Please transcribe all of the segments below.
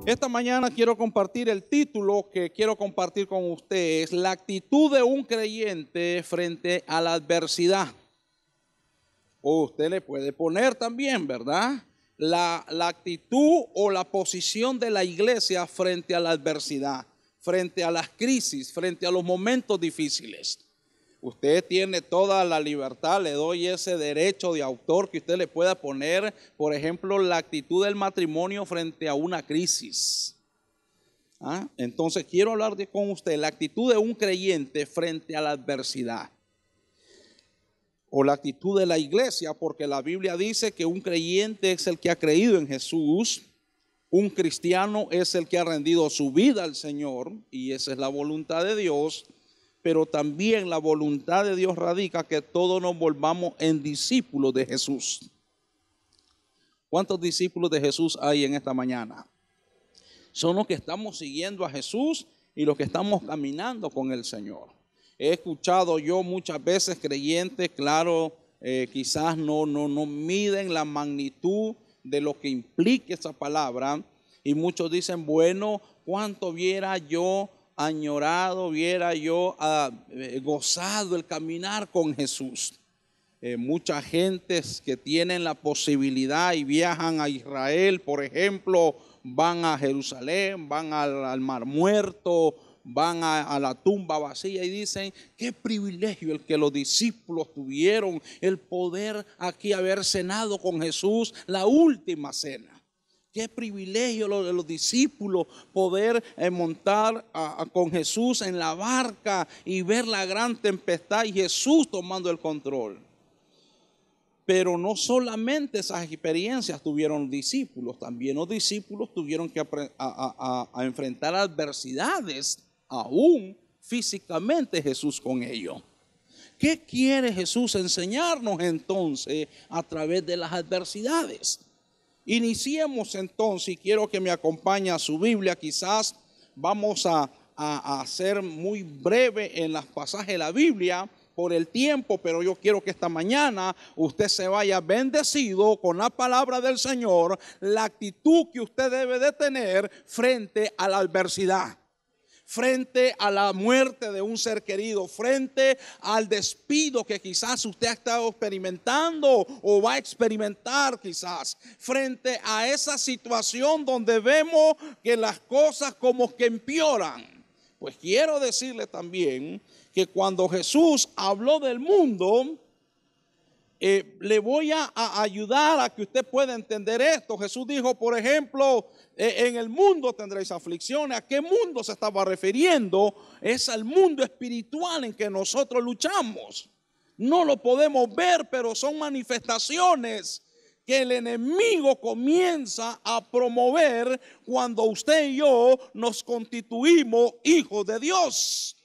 Esta mañana quiero compartir el título que quiero compartir con ustedes: la actitud de un creyente frente a la adversidad. O usted le puede poner también, ¿verdad?, la actitud o la posición de la iglesia frente a la adversidad, frente a las crisis, frente a los momentos difíciles. Usted tiene toda la libertad, le doy ese derecho de autor que usted le pueda poner, por ejemplo, la actitud del matrimonio frente a una crisis. Entonces quiero hablar con usted la actitud de un creyente frente a la adversidad. O la actitud de la iglesia, porque la Biblia dice que un creyente es el que ha creído en Jesús, un cristiano es el que ha rendido su vida al Señor, y esa es la voluntad de Dios. Pero también la voluntad de Dios radica que todos nos volvamos en discípulos de Jesús. ¿Cuántos discípulos de Jesús hay en esta mañana? Son los que estamos siguiendo a Jesús y los que estamos caminando con el Señor. He escuchado yo muchas veces creyentes, claro, quizás no miden la magnitud de lo que implica esa palabra, y muchos dicen, bueno, ¿cuánto hubiera yo añorado, hubiera yo gozado el caminar con Jesús? Mucha gente que tienen la posibilidad y viajan a Israel, por ejemplo, van a Jerusalén, van al Mar Muerto, van a la tumba vacía y dicen, qué privilegio el que los discípulos tuvieron, el poder aquí haber cenado con Jesús la última cena. Qué privilegio de los discípulos poder montar con Jesús en la barca y ver la gran tempestad y Jesús tomando el control. Pero no solamente esas experiencias tuvieron discípulos, también los discípulos tuvieron que enfrentar adversidades, aún físicamente Jesús con ellos. ¿Qué quiere Jesús enseñarnos entonces a través de las adversidades? Iniciemos entonces, y quiero que me acompañe a su Biblia. Quizás vamos a ser muy breve en los pasajes de la Biblia por el tiempo, pero yo quiero que esta mañana usted se vaya bendecido con la palabra del Señor, la actitud que usted debe de tener frente a la adversidad, frente a la muerte de un ser querido, frente al despido que quizás usted ha estado experimentando o va a experimentar quizás, frente a esa situación donde vemos que las cosas como que empeoran. Pues quiero decirle también que cuando Jesús habló del mundo, le voy a ayudar a que usted pueda entender esto. Jesús dijo, por ejemplo, en el mundo tendréis aflicciones. ¿A qué mundo se estaba refiriendo? Es al mundo espiritual en que nosotros luchamos. No lo podemos ver, pero son manifestaciones que el enemigo comienza a promover cuando usted y yo nos constituimos hijos de Dios.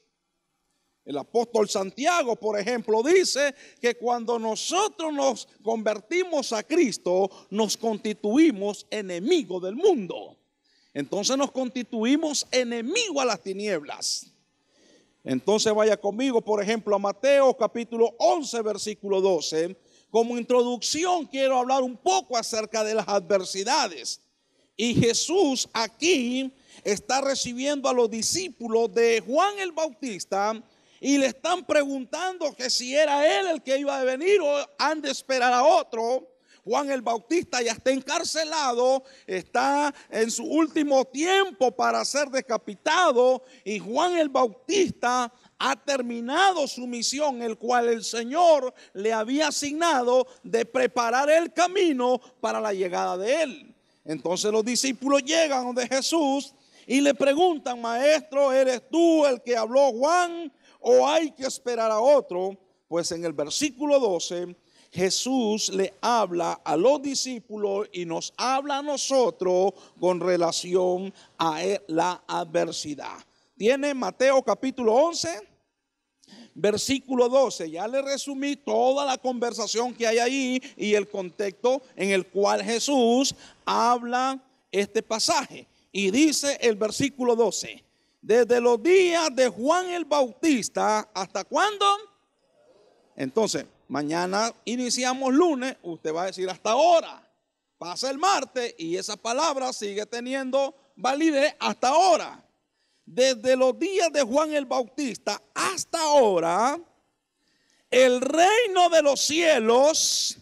El apóstol Santiago, por ejemplo, dice que cuando nosotros nos convertimos a Cristo, nos constituimos enemigos del mundo. Entonces nos constituimos enemigos a las tinieblas. Entonces vaya conmigo, por ejemplo, a Mateo capítulo 11, versículo 12. Como introducción quiero hablar un poco acerca de las adversidades. Y Jesús aquí está recibiendo a los discípulos de Juan el Bautista y le están preguntando que si era él el que iba a venir o han de esperar a otro. Juan el Bautista ya está encarcelado, está en su último tiempo para ser decapitado, y Juan el Bautista ha terminado su misión, el cual el Señor le había asignado de preparar el camino para la llegada de él. Entonces los discípulos llegan donde Jesús y le preguntan, maestro, ¿eres tú el que habló Juan o hay que esperar a otro? Pues en el versículo 12 Jesús le habla a los discípulos y nos habla a nosotros con relación a la adversidad. Tiene Mateo capítulo 11, versículo 12. Ya le resumí toda la conversación que hay ahí y el contexto en el cual Jesús habla este pasaje. Y dice el versículo 12: desde los días de Juan el Bautista, ¿hasta cuándo? Entonces, Mañana iniciamos lunes, usted va a decir hasta ahora. Pasa el martes y esa palabra sigue teniendo validez hasta ahora. Desde los días de Juan el Bautista hasta ahora, el reino de los cielos,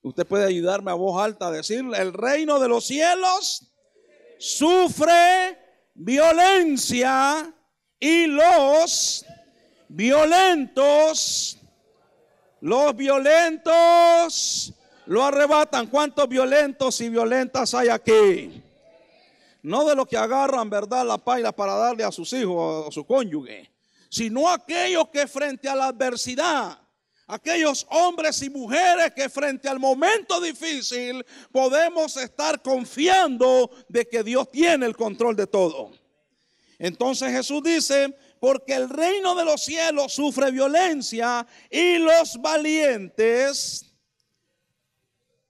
usted puede ayudarme a voz alta a decirle, el reino de los cielos sufre violencia y los violentos lo arrebatan. ¿Cuántos violentos y violentas hay aquí? No de los que agarran, ¿verdad?, la paila para darle a sus hijos o a su cónyuge, sino aquellos que frente a la adversidad, aquellos hombres y mujeres que frente al momento difícil podemos estar confiando de que Dios tiene el control de todo. Entonces Jesús dice, porque el reino de los cielos sufre violencia y los valientes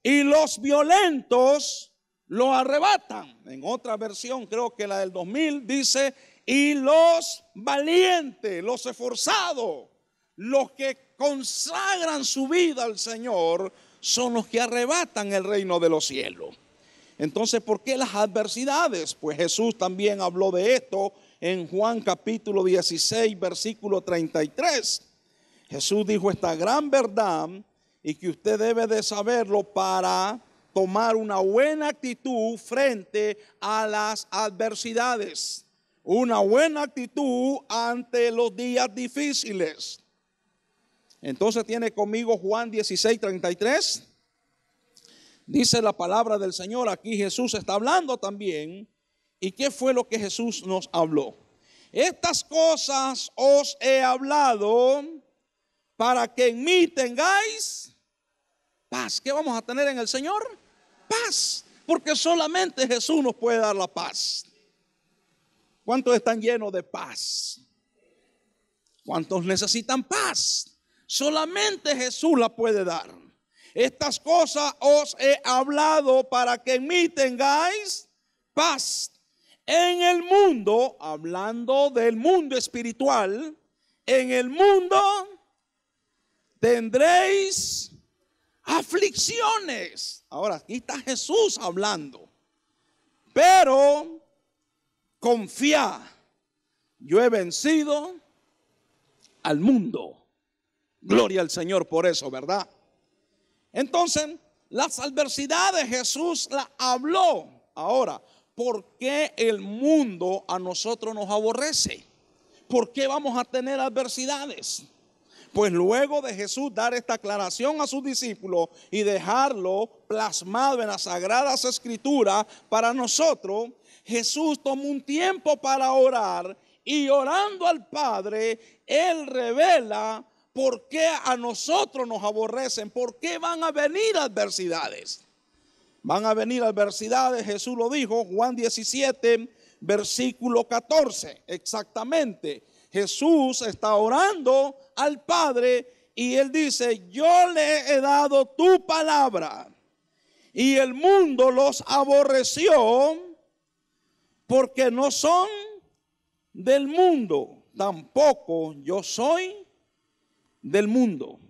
y los violentos lo arrebatan. En otra versión, creo que la del 2000, dice, y los valientes, los esforzados, los que consagran su vida al Señor, son los que arrebatan el reino de los cielos. Entonces, ¿por qué las adversidades? Pues Jesús también habló de esto en Juan capítulo 16, versículo 33. Jesús dijo esta gran verdad y que usted debe de saberlo para tomar una buena actitud frente a las adversidades. Una buena actitud ante los días difíciles. Entonces tiene conmigo Juan 16, 33. Dice la palabra del Señor, aquí Jesús está hablando también. ¿Y qué fue lo que Jesús nos habló? Estas cosas os he hablado para que en mí tengáis paz. ¿Qué vamos a tener en el Señor? Paz. Porque solamente Jesús nos puede dar la paz. ¿Cuántos están llenos de paz? ¿Cuántos necesitan paz? Solamente Jesús la puede dar. Estas cosas os he hablado para que en mí tengáis paz. En el mundo, hablando del mundo espiritual, en el mundo tendréis aflicciones. Ahora, aquí está Jesús hablando. Pero confía, yo he vencido al mundo. Gloria al Señor por eso, ¿verdad? Entonces, las adversidades Jesús las habló. Ahora, ¿por qué el mundo a nosotros nos aborrece? ¿Por qué vamos a tener adversidades? Pues luego de Jesús dar esta aclaración a sus discípulos y dejarlo plasmado en las Sagradas Escrituras para nosotros, Jesús tomó un tiempo para orar y orando al Padre, Él revela por qué a nosotros nos aborrecen, por qué van a venir adversidades. Van a venir adversidades, Jesús lo dijo, Juan 17, versículo 14, exactamente. Jesús está orando al Padre y Él dice, yo le he dado tu palabra y el mundo los aborreció porque no son del mundo, tampoco yo soy del mundo.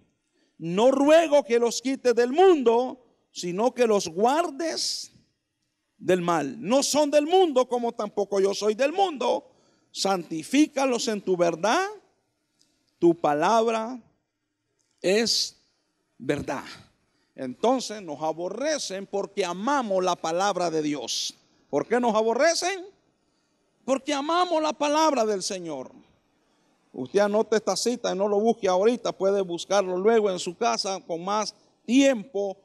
No ruego que los quites del mundo, sino que los guardes del mal. No son del mundo, como tampoco yo soy del mundo. Santifícalos en tu verdad. Tu palabra es verdad. Entonces nos aborrecen porque amamos la palabra de Dios. ¿Por qué nos aborrecen? Porque amamos la palabra del Señor. Usted anote esta cita y no lo busque ahorita, puede buscarlo luego en su casa con más tiempo.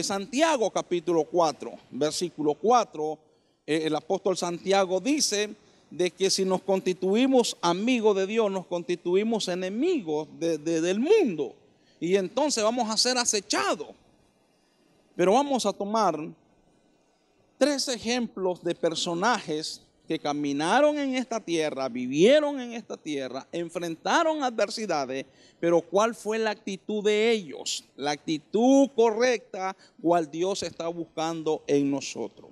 Santiago capítulo 4, versículo 4, el apóstol Santiago dice de que si nos constituimos amigos de Dios, nos constituimos enemigos del mundo. Y entonces vamos a ser acechados. Pero vamos a tomar 3 ejemplos de personajes que caminaron en esta tierra, vivieron en esta tierra, enfrentaron adversidades, pero ¿cuál fue la actitud de ellos? La actitud correcta, cual Dios está buscando en nosotros.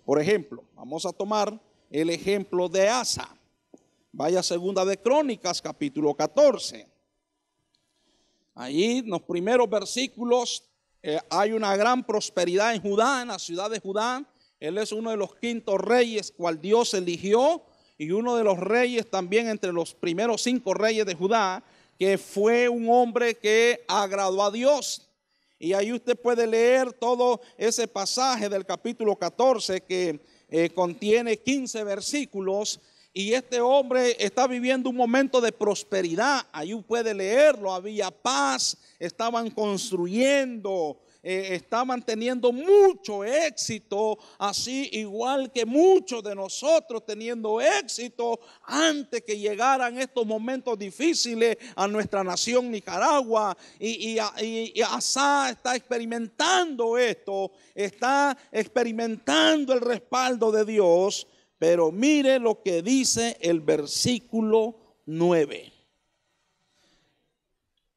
Por ejemplo, vamos a tomar el ejemplo de Asa. Vaya a Segunda de Crónicas, capítulo 14. Allí en los primeros versículos hay una gran prosperidad en Judá, en la ciudad de Judá. Él es uno de los quintos reyes cual Dios eligió, y uno de los reyes también entre los primeros 5 reyes de Judá, que fue un hombre que agradó a Dios. Y ahí usted puede leer todo ese pasaje del capítulo 14 que contiene 15 versículos. Y este hombre está viviendo un momento de prosperidad. Ahí puede leerlo, había paz, estaban construyendo, estaban teniendo mucho éxito, así igual que muchos de nosotros teniendo éxito antes que llegaran estos momentos difíciles a nuestra nación Nicaragua. Y Asa está experimentando esto, está experimentando el respaldo de Dios. Pero mire lo que dice el versículo 9.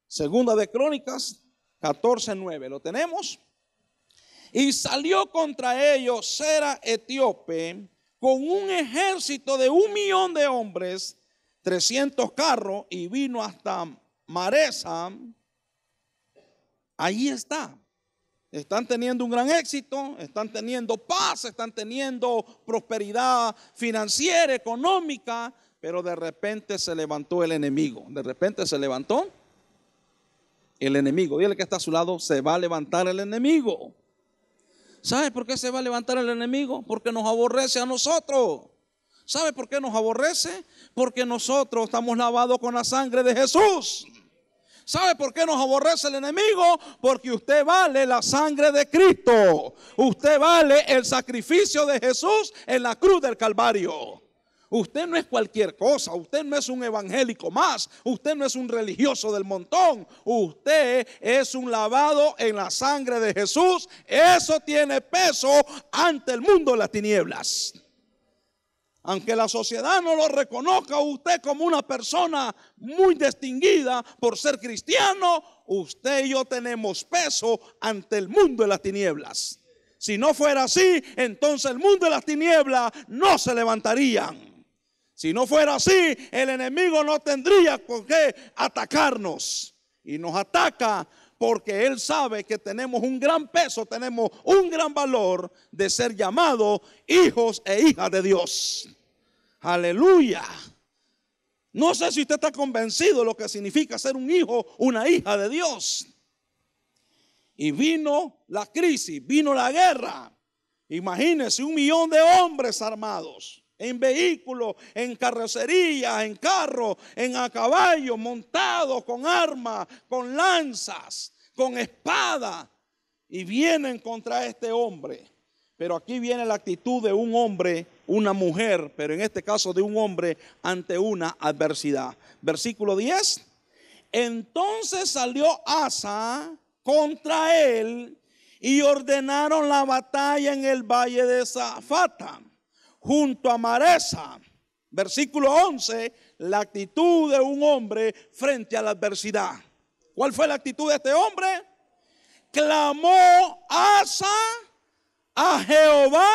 Segunda de Crónicas 14:9. ¿Lo tenemos? Y salió contra ellos Sera etíope con un ejército de 1,000,000 de hombres, 300 carros, y vino hasta Maresa. Allí está. Están teniendo un gran éxito, están teniendo paz, están teniendo prosperidad financiera, económica, pero de repente se levantó el enemigo. De repente se levantó el enemigo. Dígale que está a su lado, se va a levantar el enemigo. ¿Sabe por qué se va a levantar el enemigo? Porque nos aborrece a nosotros. ¿Sabe por qué nos aborrece? Porque nosotros estamos lavados con la sangre de Jesús. ¿Sabe por qué nos aborrece el enemigo? Porque usted vale la sangre de Cristo. Usted vale el sacrificio de Jesús en la cruz del Calvario. Usted no es cualquier cosa. Usted no es un evangélico más. Usted no es un religioso del montón. Usted es un lavado en la sangre de Jesús. Eso tiene peso ante el mundo de las tinieblas. Aunque la sociedad no lo reconozca a usted como una persona muy distinguida por ser cristiano, usted y yo tenemos peso ante el mundo de las tinieblas. Si no fuera así, entonces el mundo de las tinieblas no se levantarían. Si no fuera así, el enemigo no tendría por qué atacarnos. Y nos ataca porque él sabe que tenemos un gran peso, tenemos un gran valor de ser llamados hijos e hijas de Dios. Aleluya. No sé si usted está convencido de lo que significa ser un hijo, una hija de Dios. Y vino la crisis, vino la guerra. Imagínense 1,000,000 de hombres armados, en vehículos, en carrocerías, en carros, a caballo, montados con armas, con lanzas, con espada, y vienen contra este hombre. Pero aquí viene la actitud de un hombre, una mujer, pero en este caso de un hombre ante una adversidad. Versículo 10. Entonces salió Asa contra él y ordenaron la batalla en el valle de Zafata, junto a Maresa. Versículo 11, la actitud de un hombre frente a la adversidad. ¿Cuál fue la actitud de este hombre? Clamó Asa a Jehová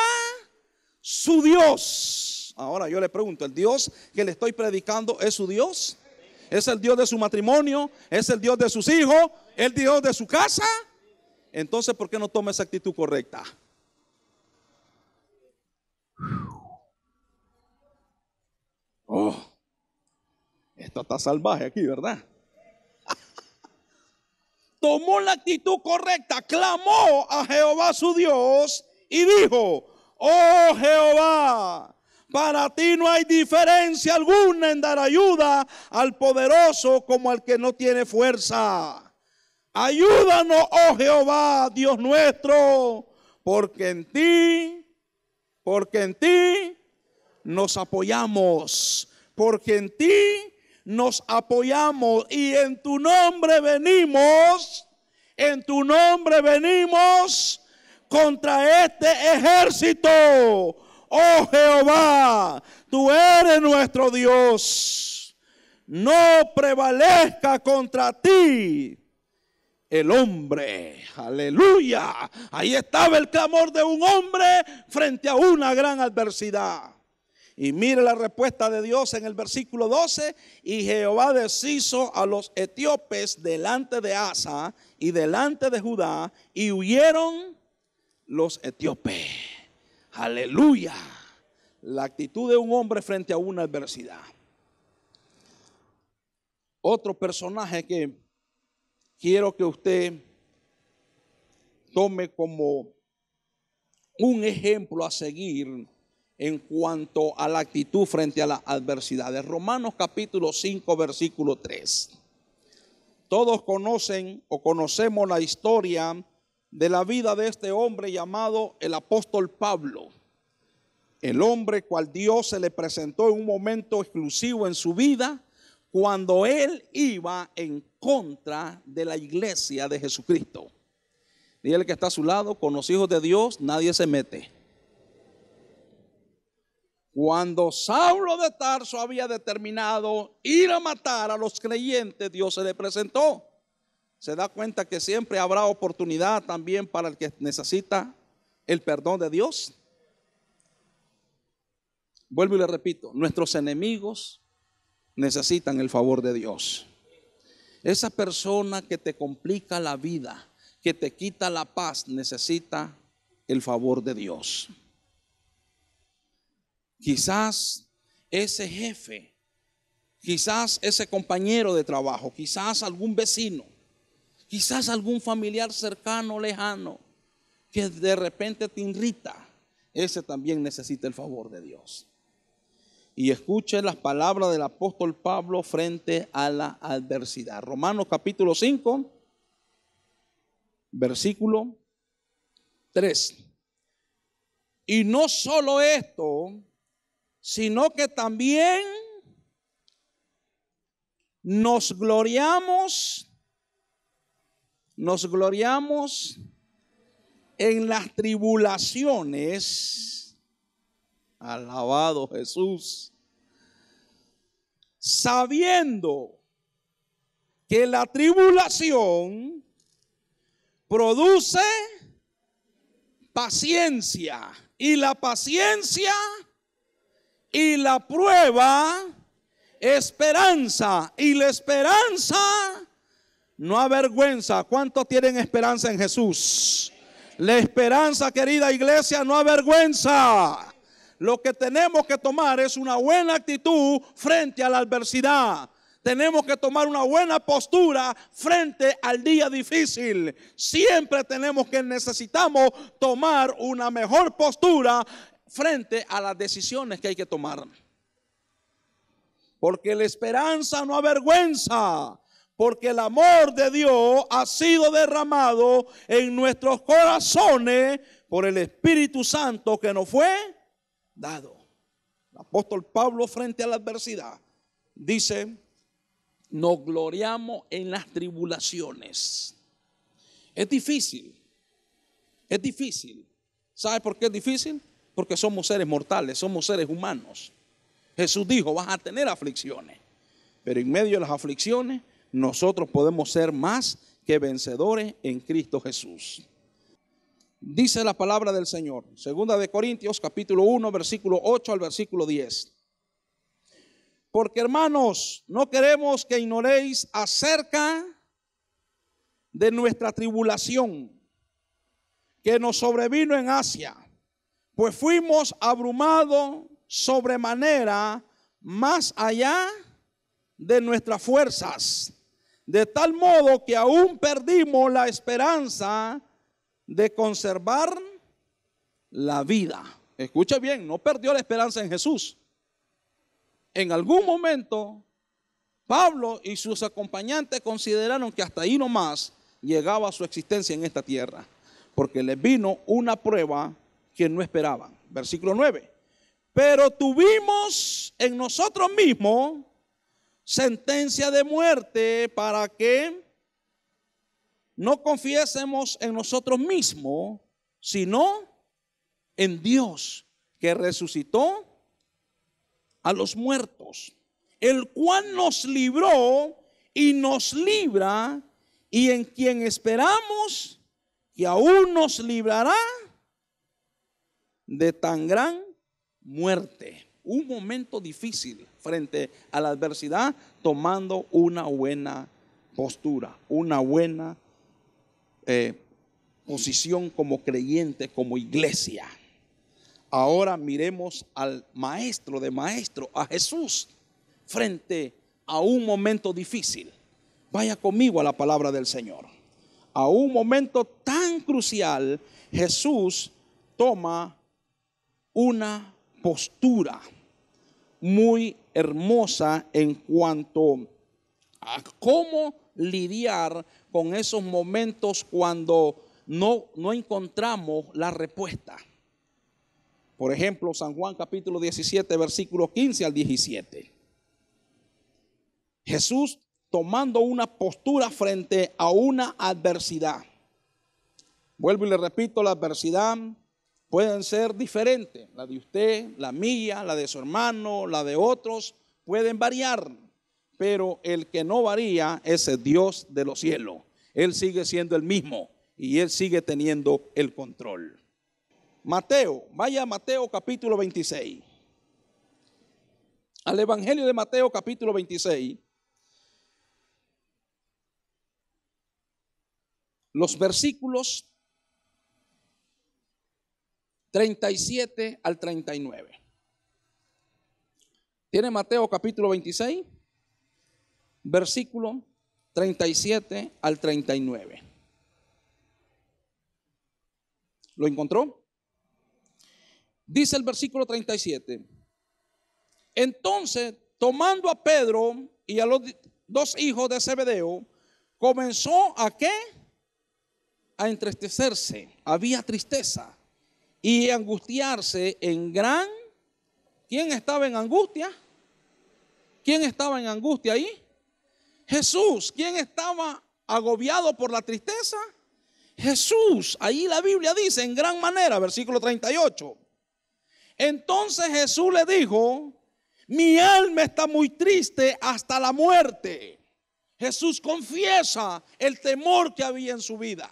su Dios. Ahora yo le pregunto, ¿el Dios que le estoy predicando es su Dios? ¿Es el Dios de su matrimonio? ¿Es el Dios de sus hijos? ¿El Dios de su casa? Entonces, ¿por qué no toma esa actitud correcta? Oh, esto está salvaje aquí, ¿verdad? Tomó la actitud correcta, clamó a Jehová su Dios y dijo: oh Jehová, para ti no hay diferencia alguna en dar ayuda al poderoso como al que no tiene fuerza. Ayúdanos, oh Jehová, Dios nuestro, porque en ti nos apoyamos, porque en ti nos apoyamos y en tu nombre venimos contra este ejército. Oh Jehová, tú eres nuestro Dios. No prevalezca contra ti el hombre. Aleluya. Ahí estaba el clamor de un hombre frente a una gran adversidad. Y mire la respuesta de Dios en el versículo 12. Y Jehová deshizo a los etíopes delante de Asa y delante de Judá, y huyeron los etíopes. Aleluya. La actitud de un hombre frente a una adversidad. Otro personaje que quiero que usted tome como un ejemplo a seguir en cuanto a la actitud frente a las adversidades. Romanos capítulo 5, versículo 3. Todos conocen o conocemos la historia de la vida de este hombre llamado el apóstol Pablo. El hombre cual Dios se le presentó en un momento exclusivo en su vida, cuando él iba en contra de la iglesia de Jesucristo. Dígale que está a su lado: con los hijos de Dios nadie se mete. Cuando Saulo de Tarso había determinado ir a matar a los creyentes, Dios se le presentó. Se da cuenta que siempre habrá oportunidad también para el que necesita el perdón de Dios. Vuelvo y le repito: nuestros enemigos necesitan el favor de Dios. Esa persona que te complica la vida, que te quita la paz, necesita el favor de Dios. Quizás ese jefe, quizás ese compañero de trabajo, quizás algún vecino, quizás algún familiar cercano, lejano, que de repente te irrita, ese también necesita el favor de Dios. Y escuche las palabras del apóstol Pablo frente a la adversidad. Romanos capítulo 5, versículo 3. Y no solo esto, sino que también nos gloriamos en las tribulaciones. Alabado Jesús. Sabiendo que la tribulación produce paciencia, y la paciencia y la prueba esperanza, y la esperanza no avergüenza. ¿Cuántos tienen esperanza en Jesús? La esperanza, querida iglesia, no avergüenza. Lo que tenemos que tomar es una buena actitud frente a la adversidad. Tenemos que tomar una buena postura frente al día difícil. Siempre necesitamos tomar una mejor postura frente a las decisiones que hay que tomar. Porque la esperanza no avergüenza. Porque el amor de Dios ha sido derramado en nuestros corazones por el Espíritu Santo que nos fue dado. El apóstol Pablo frente a la adversidad dice: nos gloriamos en las tribulaciones. Es difícil. Es difícil. ¿Sabe por qué es difícil? Porque somos seres mortales, somos seres humanos. Jesús dijo: vas a tener aflicciones, pero en medio de las aflicciones nosotros podemos ser más que vencedores en Cristo Jesús. Dice la palabra del Señor, segunda de Corintios capítulo 1, versículo 8 al versículo 10. Porque, hermanos, no queremos que ignoréis acerca de nuestra tribulación que nos sobrevino en Asia, pues fuimos abrumados sobremanera más allá de nuestras fuerzas, de tal modo que aún perdimos la esperanza de conservar la vida. Escuche bien, no perdió la esperanza en Jesús. En algún momento Pablo y sus acompañantes consideraron que hasta ahí nomás llegaba su existencia en esta tierra, porque les vino una prueba que no esperaban. Versículo 9. Pero tuvimos en nosotros mismos sentencia de muerte, para que no confiésemos en nosotros mismos, sino en Dios, que resucitó a los muertos, el cual nos libró y nos libra, y en quien esperamos que aún nos librará de tan gran muerte. un momento difícil frente a la adversidad, tomando una buena postura, una buena posición como creyente, como iglesia. Ahora miremos al maestro de maestros, a Jesús, frente a un momento difícil. Vaya conmigo a la palabra del Señor. A un momento tan crucial, Jesús toma una postura muy hermosa en cuanto a cómo lidiar con esos momentos cuando no encontramos la respuesta. Por ejemplo, San Juan capítulo 17, versículos 15 al 17. Jesús tomando una postura frente a una adversidad. Vuelvo y le repito, la adversidad pueden ser diferentes. La de usted, la mía, la de su hermano, la de otros, pueden variar. Pero el que no varía es el Dios de los cielos. Él sigue siendo el mismo y Él sigue teniendo el control. Mateo, vaya a Mateo capítulo 26. Al Evangelio de Mateo capítulo 26. Los versículos 37 al 39. ¿Tiene Mateo capítulo 26? Versículo 37 al 39. ¿Lo encontró? Dice el versículo 37. Entonces, tomando a Pedro y a los dos hijos de Zebedeo, comenzó a ¿qué? A entristecerse. Había tristeza y angustiarse en gran. ¿Quién estaba en angustia? ¿Quién estaba en angustia ahí? Jesús. ¿Quién estaba agobiado por la tristeza? Jesús. Ahí la Biblia dice en gran manera, versículo 38. Entonces Jesús le dijo: mi alma está muy triste hasta la muerte. Jesús confiesa el temor que había en su vida.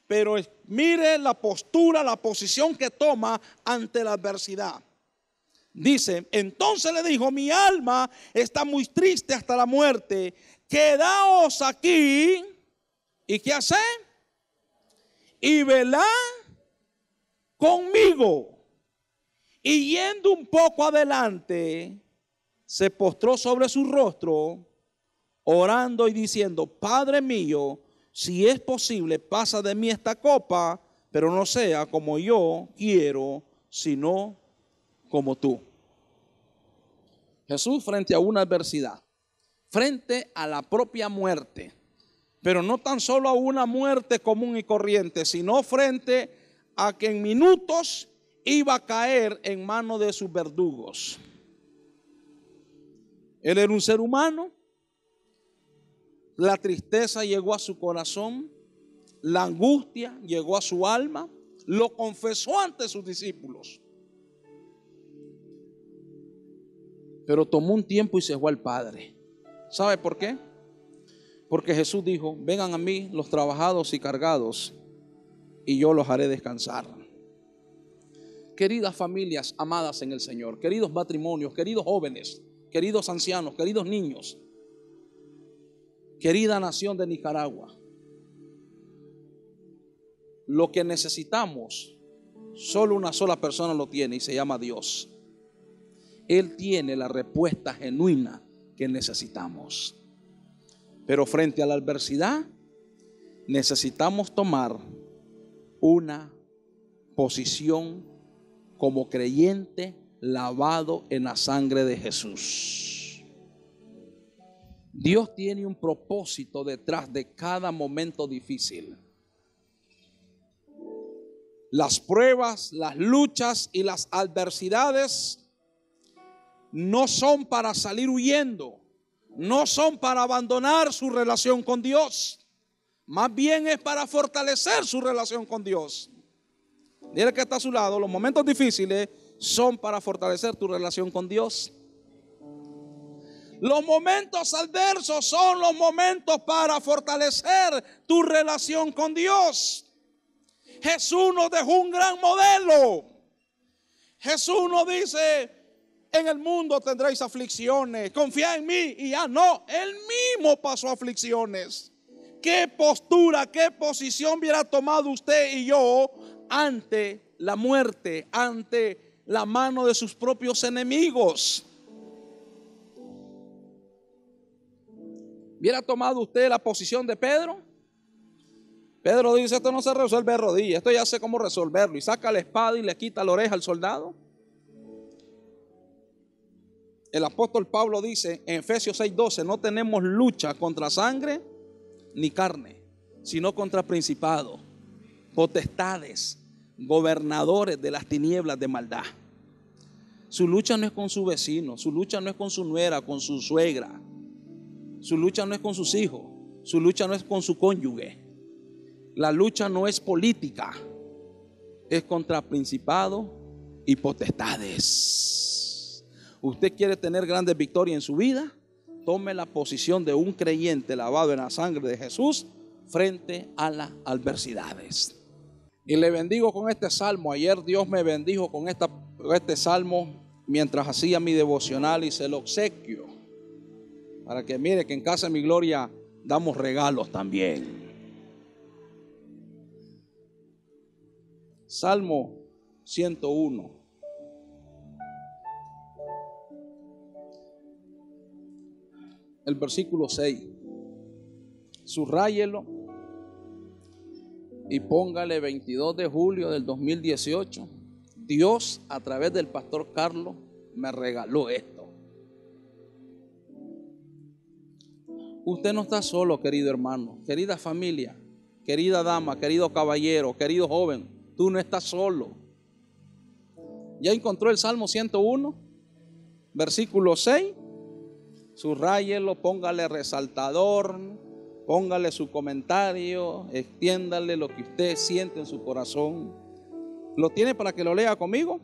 Pero mire la postura, la posición que toma ante la adversidad. Dice, entonces le dijo: mi alma está muy triste hasta la muerte. Quedaos aquí. ¿Y qué hace? Y velad conmigo. Y yendo un poco adelante, se postró sobre su rostro, orando y diciendo: Padre mío, si es posible, pasa de mí esta copa, pero no sea como yo quiero, sino como tú. Jesús frente a una adversidad, frente a la propia muerte, pero no tan solo a una muerte común y corriente, sino frente a que en minutos iba a caer en manos de sus verdugos. Él era un ser humano. La tristeza llegó a su corazón, la angustia llegó a su alma, lo confesó ante sus discípulos. Pero tomó un tiempo y se fue al Padre. ¿Sabe por qué? Porque Jesús dijo: vengan a mí los trabajados y cargados, y yo los haré descansar. Queridas familias amadas en el Señor, queridos matrimonios, queridos jóvenes, queridos ancianos, queridos niños, querida nación de Nicaragua, lo que necesitamos, solo una sola persona lo tiene y se llama Dios. Él tiene la respuesta genuina que necesitamos. Pero frente a la adversidad, necesitamos tomar una posición como creyente lavado en la sangre de Jesús. Dios tiene un propósito detrás de cada momento difícil. Las pruebas, las luchas y las adversidades no son para salir huyendo, no son para abandonar su relación con Dios. Más bien es para fortalecer su relación con Dios. Dile que está a su lado: los momentos difíciles son para fortalecer tu relación con Dios. Los momentos adversos son los momentos para fortalecer tu relación con Dios. Jesús nos dejó un gran modelo. Jesús nos dice: En el mundo tendréis aflicciones. Confía en mí. Y ya no, él mismo pasó aflicciones. ¿Qué postura, qué posición hubiera tomado usted y yo ante la muerte, ante la mano de sus propios enemigos? ¿Hubiera tomado usted la posición de Pedro? Pedro dice: esto no se resuelve de rodillas, esto ya sé cómo resolverlo. Y saca la espada y le quita la oreja al soldado. El apóstol Pablo dice en Efesios 6:12: no tenemos lucha contra sangre ni carne, sino contra principados, potestades, gobernadores de las tinieblas de maldad. Su lucha no es con su vecino, su lucha no es con su nuera, con su suegra, su lucha no es con sus hijos, su lucha no es con su cónyuge. La lucha no es política, es contra principados y potestades. ¿Usted quiere tener grandes victorias en su vida? Tome la posición de un creyente lavado en la sangre de Jesús frente a las adversidades. Y le bendigo con este salmo. Ayer Dios me bendijo con este salmo mientras hacía mi devocional y se lo obsequio, para que mire que en Casa de Mi Gloria damos regalos también. Salmo 101. El versículo 6. Subráyelo y póngale 22 de julio del 2018. Dios, a través del pastor Carlos, me regaló esto. Usted no está solo, querido hermano, querida familia, querida dama, querido caballero, querido joven. Tú no estás solo. ¿Ya encontró el Salmo 101? Versículo 6. Subráyelo, póngale resaltador, póngale su comentario, extiéndale lo que usted siente en su corazón. ¿Lo tiene para que lo lea conmigo?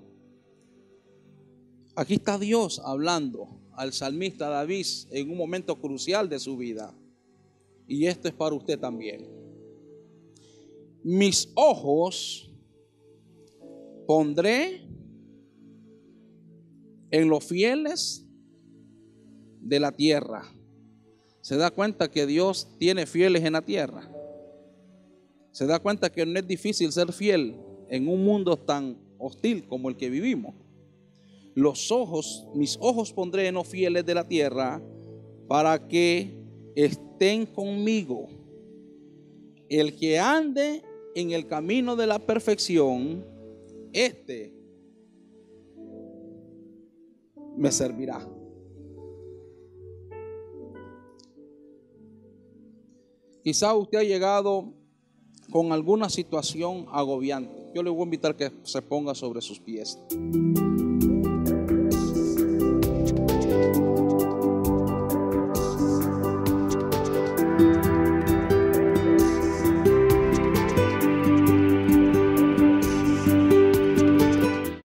Aquí está Dios hablando al salmista David en un momento crucial de su vida. Y esto es para usted también. Mis ojos pondré en los fieles de la tierra. ¿Se da cuenta que Dios tiene fieles en la tierra? ¿Se da cuenta que no es difícil ser fiel en un mundo tan hostil como el que vivimos? Mis ojos pondré en los fieles de la tierra para que estén conmigo. El que ande en el camino de la perfección, este me servirá. Quizá usted ha llegado con alguna situación agobiante. Yo le voy a invitar a que se ponga sobre sus pies.